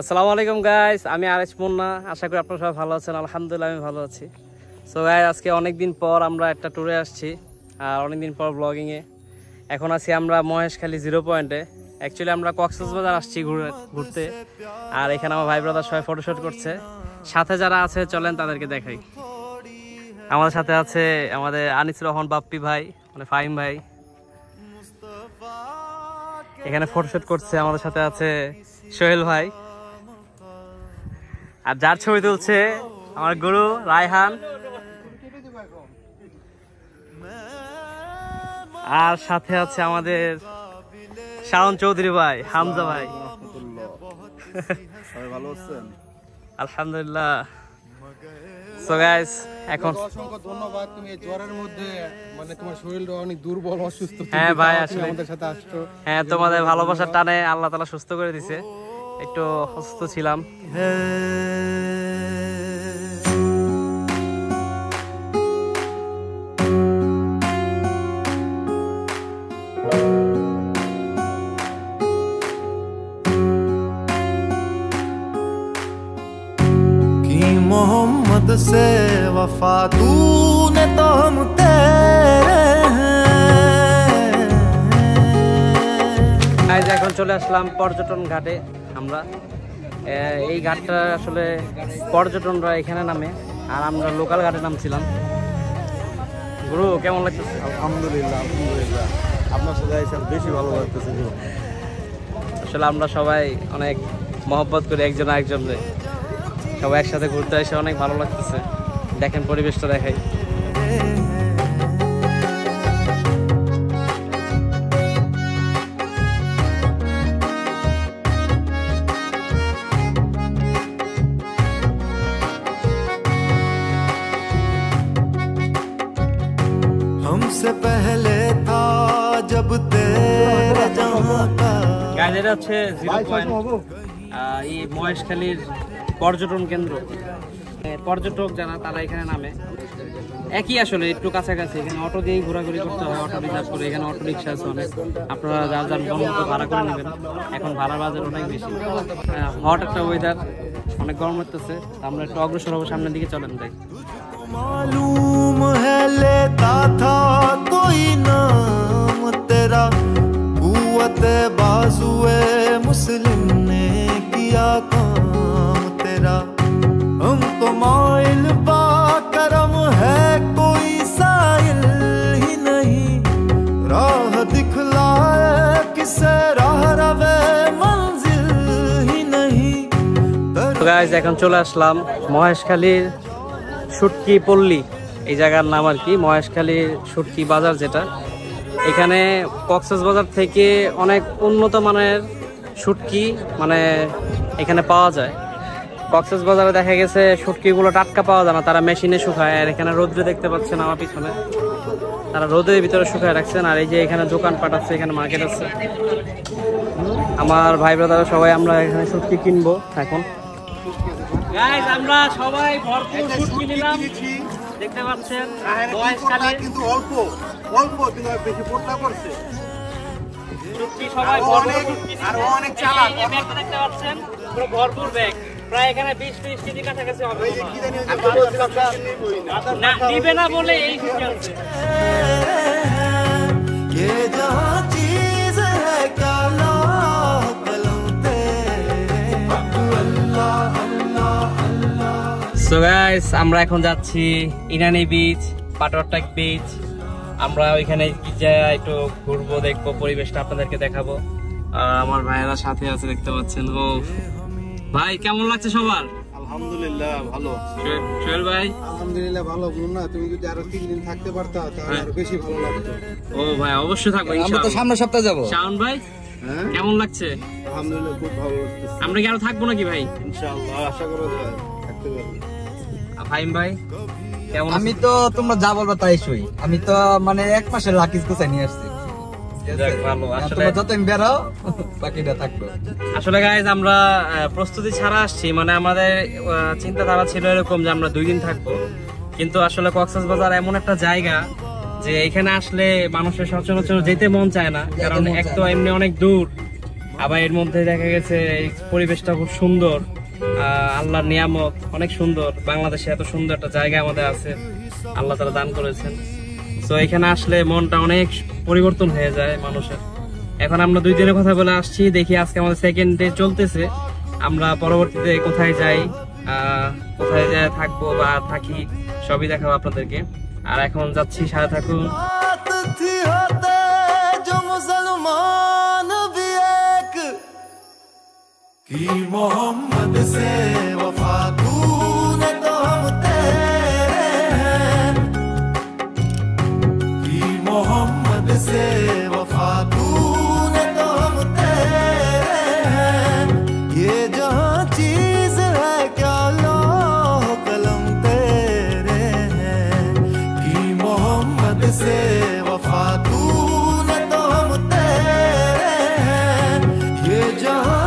আসসালামু আলাইকুম গাইস, আমি আরেশ মুন্না। আশা করি আপনারা সবাই ভালো আছেন। আলহামদুলিল্লাহ আমি ভালো আছি। সো গাইস, আজকে অনেকদিন পর আমরা একটা ট্যুরে আসছি আর অনেকদিন পর ব্লগিংয়ে। এখন আছি আমরা মহেশখালী 0 পয়েন্টে। অ্যাকচুয়ালি আমরা কক্সবাজার আসছি ঘুরতে, আর এখানে আমার ভাই ব্রাদার সবাই ফটোশ্যুট করছে। সাথে যারা আছে চলেন তাদেরকে দেখাই। আমাদের সাথে আছে আমাদের আনিসুর রহমান বাপ্পি ভাই, মানে ফাহিম ভাই, এখানে ফটোশ্যুট করছে। আমাদের সাথে আছে সোহেল ভাই, আর যার ছবি তুলছে আমার গুরু রায়হান, আর সাথে আছে আমাদের শাওন চৌধুরী ভাই, হামজা ভাই। সবাই ভালো আছেন? আলহামদুলিল্লাহ। সো গাইস, এখন অসংখ্য ধন্যবাদ। তুমি এই জ্বরের মধ্যে, মানে তোমার শরীরটা অনেক দুর্বল, অসুস্থ। হ্যাঁ ভাই, আসলে আমাদের সাথে আসছো। হ্যাঁ, তোমাদের ভালোবাসার টানে আল্লাহ তাআলা সুস্থ করে দিয়েছে। একটু অসুস্থ ছিলাম। मोहम्मद से वफा तूने तो हम तेरे हैं। এখন চলে আসলাম পর্যটন ঘাটে। আমরা এই ঘাটটা আসলে পর্যটনরা এখানে নামে, আর আমরা লোকাল ঘাটে নামছিলাম। গুরু কেমন লাগতেছে? আলহামদুলিল্লাহ, আলহামদুলিল্লাহ। আপনার সাথে এসে বেশি ভালো লাগতেছে। আসলে আমরা সবাই অনেক মহব্বত করি একজন আরেকজনকে। সবাই একসাথে ঘুরতে এসে অনেক ভালো লাগতেছে। দেখেন পরিবেশটা দেখাই। हमसे पहले था जब तेरे जहां का গাইজ, এটা হচ্ছে 0 পয়েন্ট, এই মহেশখালীর পর্যটন কেন্দ্র। পর্যটক যারা তারা এখানে নামে। একই আসলে একটু কাছাকাছি। এখানে অটো দিয়েই ঘোরাঘুরি করতে হয়, অটো রিজার্ভ করে। এখানে অটো রিক্সা আছে অনেক, আপনারা যার যার মতো ভাড়া করে নেবেন। এখন ভাড়া বাজার অনেক বেশি। হট একটা ওয়েদার, অনেক গরম হতেছে। আমরা একটু অগ্রসর হবো সামনের দিকে, চলেন যাই। मालूम है लेता था कोई नाम तेरा, कुव्वत बाजुए मुस्लिम ने किया काम तेरा। हमको माइल बा करम है कोई साइल ही नहीं, राह दिखलाए किसे राह रवे मंजिल ही नहीं। গাইজ, এখন চলে আসলাম মহেশখালীর শুটকি পল্লী, এই জায়গার নাম আর কি, মহেশখালীর শুটকি বাজার যেটা। এখানে কক্সবাজার থেকে অনেক উন্নত মানের শুটকি মানে এখানে পাওয়া যায়। কক্সবাজারে দেখা গেছে শুটকিগুলো টাটকা পাওয়া যায় না, তারা মেশিনে শুকায়। আর এখানে রোদ্রে দেখতে পাচ্ছেন আমার পিছনে, তারা রোদের ভিতরে শুকায় রাখছেন। আর এই যে এখানে দোকানপাট আছে, এখানে মার্কেট আছে। আমার ভাই ব্রাদার সবাই আমরা এখানে শুটকি কিনবো এখন। গাইস, আমরা সবাই ভরপুর শুটকি নিলাম, দেখতে পাচ্ছেন। কিন্তু অল্প অল্প, কিন্তু বেশি পোটলা করছে। শুটকি সবাই ভরপুর শুটকি আর অনেক চালাক। এই ব্যাগটা দেখতে পাচ্ছেন, পুরো ভরপুর ব্যাগ। প্রায় এখানে 20-30 কেজি কাছাকাছি হবে। আমি বলছিলাম নিবই না। না, নিবে না বলে এই শুটকি আছে। ये जहाँ चीज है क्या ला कलम तेरे, अल्लाह अल्लाह अल्लाह। সো গাইস, আমরা এখন যাচ্ছি ইনানি বিচ, পাটওয়ারটাক বিচ। আমরা ওইখানে একটু ঘুরবো, দেখবো, পরিবেশটা আপনাদেরকে দেখাবো। আর আমার ভাইয়েরা সাথে আছে, দেখতে পাচ্ছেন। ও ভাই, কেমন লাগছে সবার? আলহামদুলিল্লাহ ভালো। সোহেল ভাই? আলহামদুলিল্লাহ ভালো। না, তুমি যদি আরো 3 দিন থাকতে পারতা তাহলে আরো বেশি ভালো লাগতো। ও ভাই, অবশ্যই থাকবো আমরা তো ইনশাআল্লাহ। সামনের সপ্তাহে যাবো। শাওন ভাই, হ্যাঁ কেমন লাগছে? আলহামদুলিল্লাহ খুব ভালো লাগতেছে। আমরা কি আরো থাকবো নাকি ভাই? ইনশাআল্লাহ আশা করা যায় থাকতে পারবো। ফাহিম ভাই কেমন? আমি তো তোমরা যা বলবা তাই সই। আমি তো মানে 1 মাসের লাকিজ গুছাই নিয়ে আসছি। যাক, ভালো। আসলে তোমরা যতদিন বেরাও বাকিটা থাকবে। আসলে গাইজ, আমরা প্রস্তুতি ছাড়া আসছি। মানে আমাদের চিন্তাধারা ছিল এরকম যে আমরা 2 দিন থাকবো, কিন্তু আসলে কক্সবাজার এমন একটা জায়গা যে এখানে আসলে মানুষের সচরাচর যেতে মন চায় না, কারণ এক তো এমনি অনেক দূর, আবার এর মধ্যে দেখা গেছে এই পরিবেশটা খুব সুন্দর, আল্লাহর নিয়ামত অনেক সুন্দর। বাংলাদেশে এত সুন্দর একটা জায়গা আমাদের আছে, আল্লাহ তাআলা দান করেছেন। তো এখানে আসলে মনটা অনেক পরিবর্তন হয়ে যায় মানুষের। এখন আমরা 2 দিনের কথা বলে আসছি, দেখি আজকে আমাদের সেকেন্ড ডে চলতেছে, আমরা পরবর্তীতে কোথায় যাই, কোথায় যায় থাকবো বা থাকি সবই দেখাবো আপনাদেরকে। আর এখন যাচ্ছি, সাথে থাকুন। कि मोहम्मद से वफा तूने तो हम तेरे हैं, कि मोहम्मद से वफा तूने तो हम तेरे हैं। ये जहाँ चीज है क्या लौह कलम तेरे हैं, कि मोहम्मद से वफा तूने तो हम तेरे हैं। ये जहाँ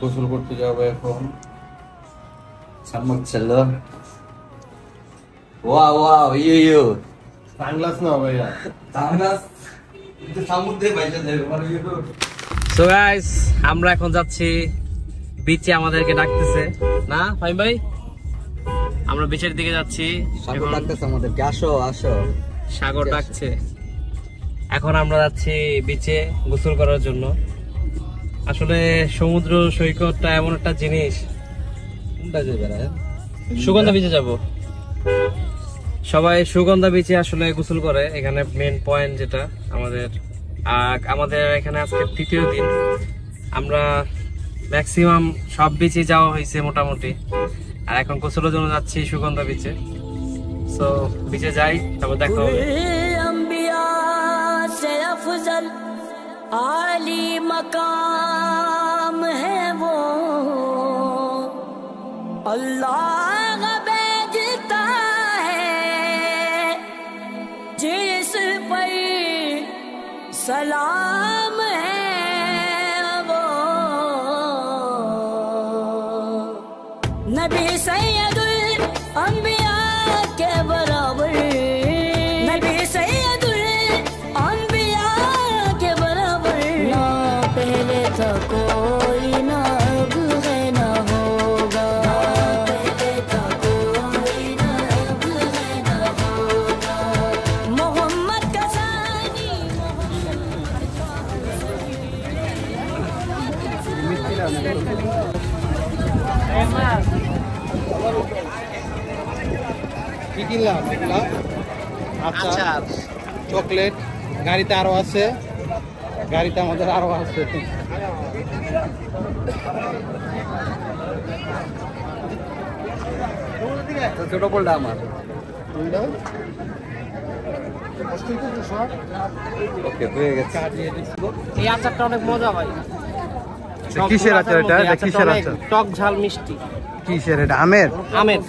গোসল করতে যাবো এখন। Sambal chalo. Wow, you. Sunglass না ভাইয়া, Tangas. Itu samudre baisha debe maro you. So guys, আমরা এখন যাচ্ছি বিচে, আমাদেরকে ডাকতেছে না ফাইম ভাই, আমরা বিচের দিকে যাচ্ছি। সাগর ডাকতেছে আমাদেরকে, আসো আসো। সাগর ডাকছে। এখন আমরা যাচ্ছি বিচে গোসল করার জন্য। আসলে সমুদ্র সৈকতটা এমন একটা জিনিস। কোনটা যাবে রে? সুগন্ধা বিচে যাব। সবাই সুগন্ধা বিচে আসলে গোসল করে, এখানে মেন পয়েন্ট যেটা আমাদের এখানে আজকে 3য় দিন। আমরা ম্যাক্সিমাম সব বিচে যাওয়া হয়েছে মোটামুটি, আর এখন গোসলের জন্য যাচ্ছি সুগন্ধা বিচে। সো বিচে যাই, তারপর দেখা হবে। आली मकाम है वो, अल्लाह भेजता है जिस पर सलाम है वो। नबी सैयदुल अंबिया के बराबर, नबी सैयदुल अंबिया के बराबर। ना पहले था कोई, ना अब है ना होगा। पहले था कोई, ना अब है ना होगा। मोहम्मद का सानी, কি কিনলাম এগুলা? আচ্ছা, চকলেট গাড়িতে আরো আছে, গাড়িতে আমাদের আরো আছে। ছোট বলটা আমার। ওকে, হয়ে গেছে। এই আচারটা অনেক মজা ভাই। কিসের আচার এটা? এটা কিসের আচার? টক ঝাল মিষ্টি। কিসের এটা? আমের? আমের।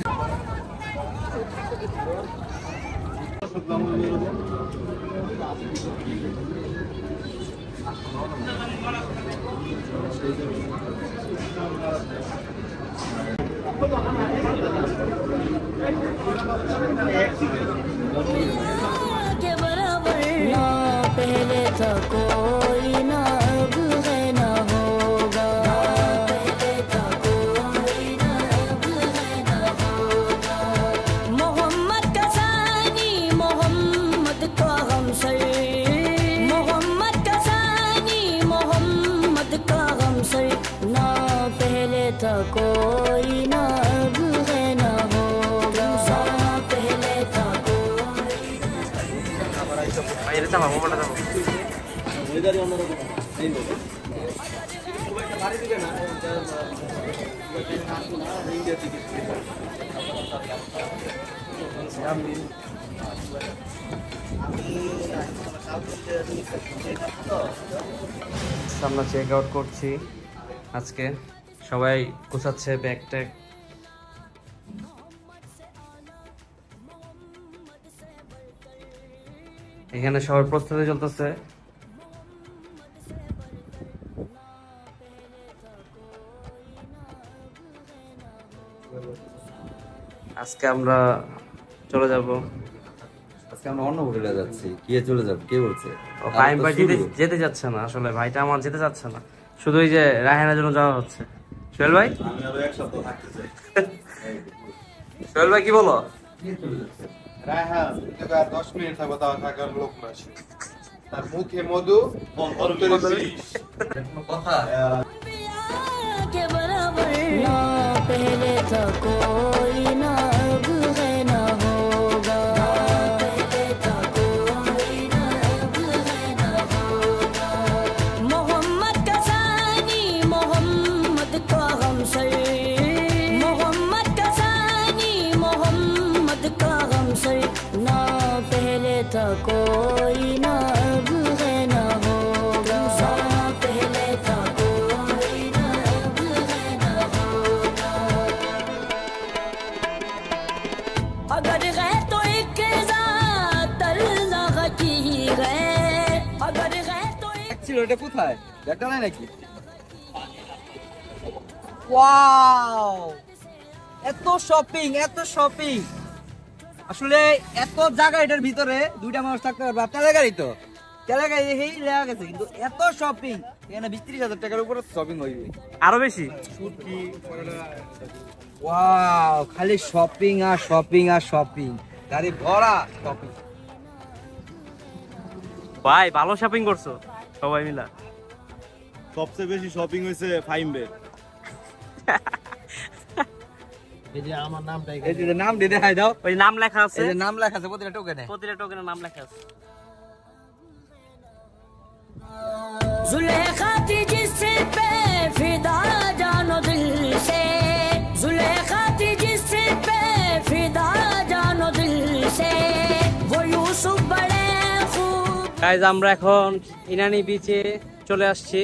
के बराबर। ना पहले था कोई, ना अब है ना होगा। पहले था कोई, ना अब है ना होगा। मोहम्मद का सानी, मोहम्मद का हमसर, मोहम्मद का सानी, मोहम्मद का हमसर। ना पहले था कोई, ना अब है ना होगा। पहले था कोई। এটা চালাবো, মোবাইলটা চালাবো। আমরা চেক আউট করছি আজকে। সবাই গোছাচ্ছে ব্যাগ ট্যাগ। এখানে সবার প্রস্তুতি চলতেছে। আজকে আমরা চলে যাব। আজকে আমরা অন্য হোটেলে যাচ্ছি। কে চলে যাবে? কে বলছে? ফাহিম ভাই যেতে যাচ্ছে না, আসলে ভাইটা আমার যেতে যাচ্ছে না, শুধু এই যে রায়হানের জন্য যাওয়া হচ্ছে। সোহেল ভাই, আমি আরো এক সপ্তাহ থাকতে চাই। সোহেল ভাই কি বলো? রায়হান 10 মিনিট থাকবো, তাও থাকার লোক না সে। তার মুখে মধু, অন্তরে বিষ। কথা के बराबर ना पहले था कोई ना अब है ना होगा, ना पहले था कोई ना अब है ना होगा। मोहम्मद का सानी मोहम्मद का हमसर, मोहम्मद का सानी मोहम्मद का हमसर, ना पहले था कोई ना अब है ना होगा, ना पहले था कोई ना अब है ना होगा। अगर है तो एक ज़ात तल्लाह की है, अगर है तो एक ছিল এটা কোথায়? দেখা নাই নাকি? ওয়াও! এত শপিং, এত শপিং। আসলে এত জায়গা এটার ভিতরে দুইটা মানুষ থাকতে পারবে। আপনার গাড়ি তো তেলা গাড়ি দেখেই লেগে গেছে, কিন্তু এত শপিং এখানে 20-30 টাকার উপরে শপিং হইবে। আরো বেশি। ওয়াও! খালি শপিং আর শপিং আর শপিং, গাড়ি ভরা শপিং। ভাই ভালো শপিং করছো সবাই মিলা। সবচেয়ে বেশি শপিং হয়েছে ফাহিমের। এই যে আমার নামটা এই যে নাম দিয়ে দেখাই দাও। ওই নাম লেখা আছে, এই যে নাম লেখা আছে প্রতিটা টোকেনে। প্রতিটা টোকেনের নাম লেখা আছে। जुलेखा थी जिस पे फिदा जानो दिल से, जुलेखा थी जिस पे फिदा जानो दिल से, वो यूसुफ बड़े खूब। গাইজ আমরা এখন ইনানি বিচে চলে আসছি।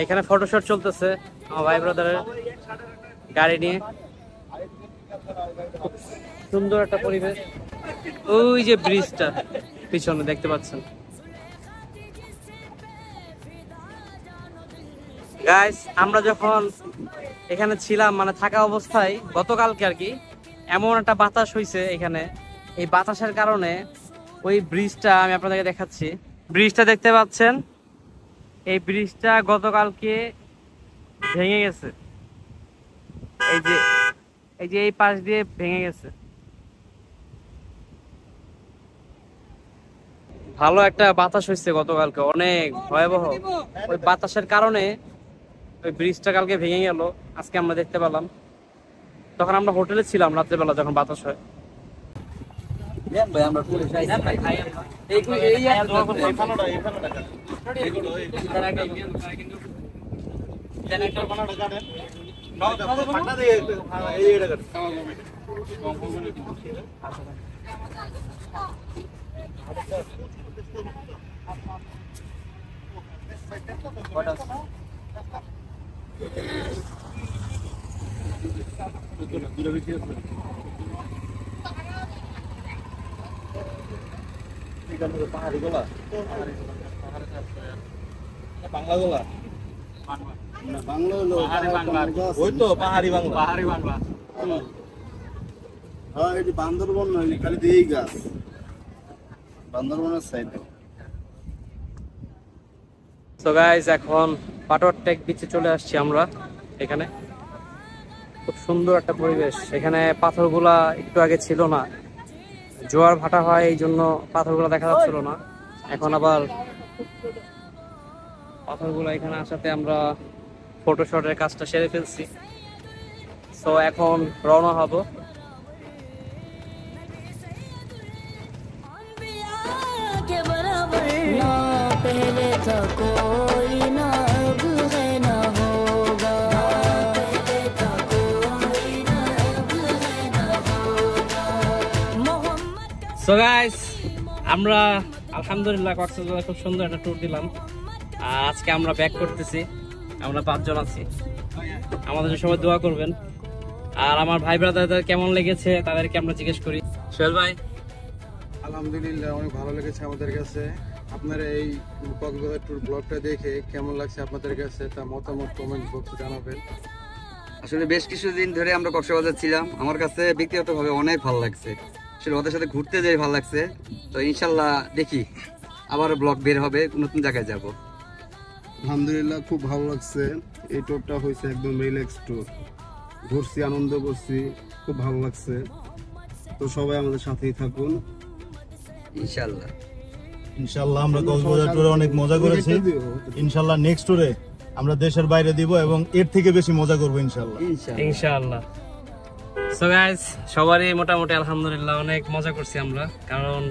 এখানে ফটোশুট চলতেছে আমার ভাই ব্রাদারের গাড়ি নিয়ে। খুব সুন্দর একটা পরিবেশ। ওই যে ব্রিজটা পিছনে দেখতে পাচ্ছেন। গাইস আমরা যখন এখানে ছিলাম, মানে থাকা অবস্থায় গতকালকে আর কি, এমন একটা বাতাস হইছে এখানে। এই বাতাসের কারণে ওই ব্রিজটা আমি আপনাদেরকে দেখাচ্ছি। ব্রিজটা দেখতে পাচ্ছেন, এই ব্রিজটা গতকালকে ভেঙে গেছে। এই যে এই পাশ দিয়ে ভেঙে গেছে। ভালো একটা বাতাস হয়েছে গতকালকে, অনেক ভয়াবহ। ওই বাতাসের কারণে ওই ব্রিজটা কালকে ভেঙে গেল, আজকে আমরা দেখতে পেলাম। তখন আমরা হোটেলে ছিলাম রাত্রেবেলা যখন বাতাস হয়। ভাই আমরা পুলিশ আইছি ভাই। এই পাহাড়ি গোলা, বাংলা গোলা, বাংলা হলো ওই তো পাহাড়ি বাংলা, পাহাড়ি বাংলা। হ্যাঁ এটি বান্দরবন নয়, খালি এই গাছ বান্দরবনের সাইডে। সো গাইস এখন পাটোয়ারটেক বিচে চলে আসছি আমরা। এখানে খুব সুন্দর একটা পরিবেশ। এখানে পাথরগুলা একটু আগে ছিল না, জোয়ার ভাটা হয় এই জন্য পাথরগুলা দেখা যাচ্ছিল না। এখন আবার পাথরগুলা এখানে আসাতে আমরা ফটোশটের কাজটা সেরে ফেলছি। সো এখন রওনা হব। के बराबर ना पहले था कोई ना अब है ना होगा, ना पहले था कोई ना अब है ना होगा। मोहम्मद का সো গাইস আমরা আলহামদুলিল্লাহ কক্সবাজার খুব সুন্দর একটা ট্যুর দিলাম। আজকে আমরা ব্যাক করতেছি। আমরা 5 জন আছি। আমাদের জন্য সবাই দোয়া করবেন। আর আমার ভাই ব্রাদারদের কেমন লেগেছে তাদেরকে আমরা জিজ্ঞেস করি। সোহেল ভাই, আলহামদুলিল্লাহ অনেক ভালো লেগেছে আমাদের কাছে। আপনার এই কক্সবাজার ট্যুর ব্লগটা দেখে কেমন লাগছে আপনাদের কাছে তা মতামত কমেন্ট বক্সে জানাবেন। আসলে বেশ কিছুদিন ধরে আমরা কক্সবাজার ছিলাম, আমার কাছে ব্যক্তিগতভাবে অনেক ভালো লাগছে। আসলে ওদের সাথে ঘুরতে যেয়ে ভালো লাগছে। তো ইনশাল্লাহ দেখি আবার ব্লগ বের হবে, নতুন জায়গায় যাব। আলহামদুলিল্লাহ খুব ভালো লাগছে। এই ট্যুরটা হয়েছে একদম রিল্যাক্স ট্যুর, ঘুরছি, আনন্দ করছি, খুব ভালো লাগছে। তো সবাই আমাদের সাথেই থাকুন ইনশাল্লাহ। ইনশাল্লাহ আমরা কক্সবাজার ট্যুরে অনেক মজা করেছি। ইনশাল্লাহ নেক্সট ট্যুরে আমরা দেশের বাইরে দিব এবং এর থেকে বেশি মজা করবো ইনশাল্লাহ। ইনশাআল্লাহ। সো গাইস, সবারই মোটামুটি আলহামদুলিল্লাহ অনেক মজা করছি আমরা। কারণ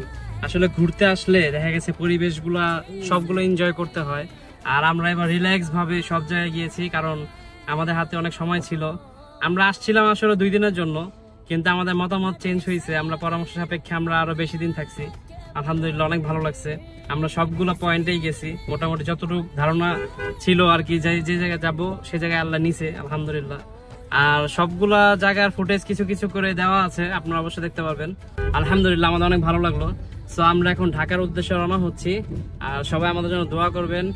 আসলে ঘুরতে আসলে দেখা গেছে পরিবেশগুলা সবগুলো এনজয় করতে হয়। আর আমরা এবার রিল্যাক্স ভাবে সব জায়গায় গিয়েছি, কারণ আমাদের হাতে অনেক সময় ছিল। আমরা আসছিলাম আসলে 2 দিনের জন্য, কিন্তু আমাদের মতামত চেঞ্জ হয়েছে। আমরা পরামর্শ সাপেক্ষে আমরা আরো বেশি দিন থাকছি। আলহামদুলিল্লাহ অনেক ভালো লাগছে। আমরা সবগুলো পয়েন্টেই গেছি, মোটামুটি যতটুকু ধারণা ছিল আর কি, যে জায়গায় যাবো সে জায়গায় আল্লাহ নিছে আলহামদুলিল্লাহ। আর সবগুলা জায়গার ফুটেজ কিছু কিছু করে দেওয়া আছে, আপনারা অবশ্যই দেখতে পারবেন। আলহামদুলিল্লাহ আমাদের অনেক ভালো লাগলো। সো আমরা এখন ঢাকার উদ্দেশ্যে রওনা হচ্ছি। আর সবাই আমাদের জন্য দোয়া করবেন,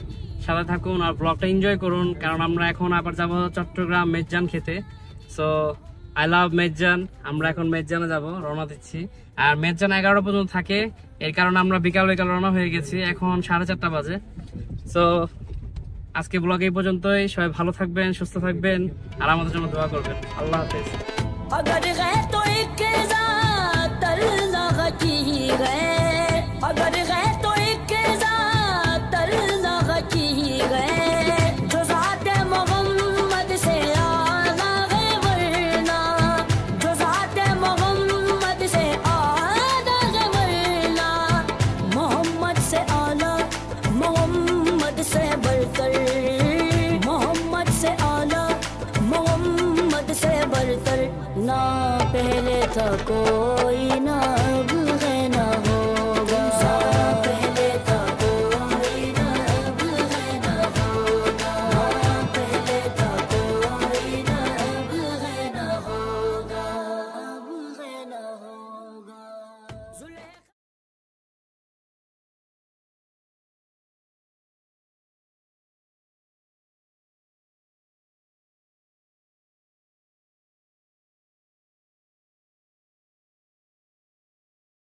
সাথে থাকুন আর ব্লগটা এনজয় করুন। কারণ আমরা এখন আবার যাবো চট্টগ্রাম মেজজান খেতে। So I love Mezzan. আমরা এখন মেজজানে যাব, রওনা দিচ্ছি। আর মেজজান 11টা পর্যন্ত থাকে, এর কারণে আমরা বিকাল রওনা হয়ে গেছি। এখন 4:30 বাজে। সো আজকে ব্লগ এই পর্যন্তই। সবাই ভালো থাকবেন, সুস্থ থাকবেন আর আমাদের জন্য দোয়া করবেন। আল্লাহ হাফেজ। अगर है तो एक ज़ात अल्लाह की है, अगर है तो एक ज़ात अल्लाह की है, जो ज़ात मोहम्मद से आला है, वरना जो ज़ात मोहम्मद से आला है, वरना मोहम्मद से आला, मोहम्मद से बढ़कर, मोहम्मद से आला, मोहम्मद से बढ़कर ना पहले था कोई।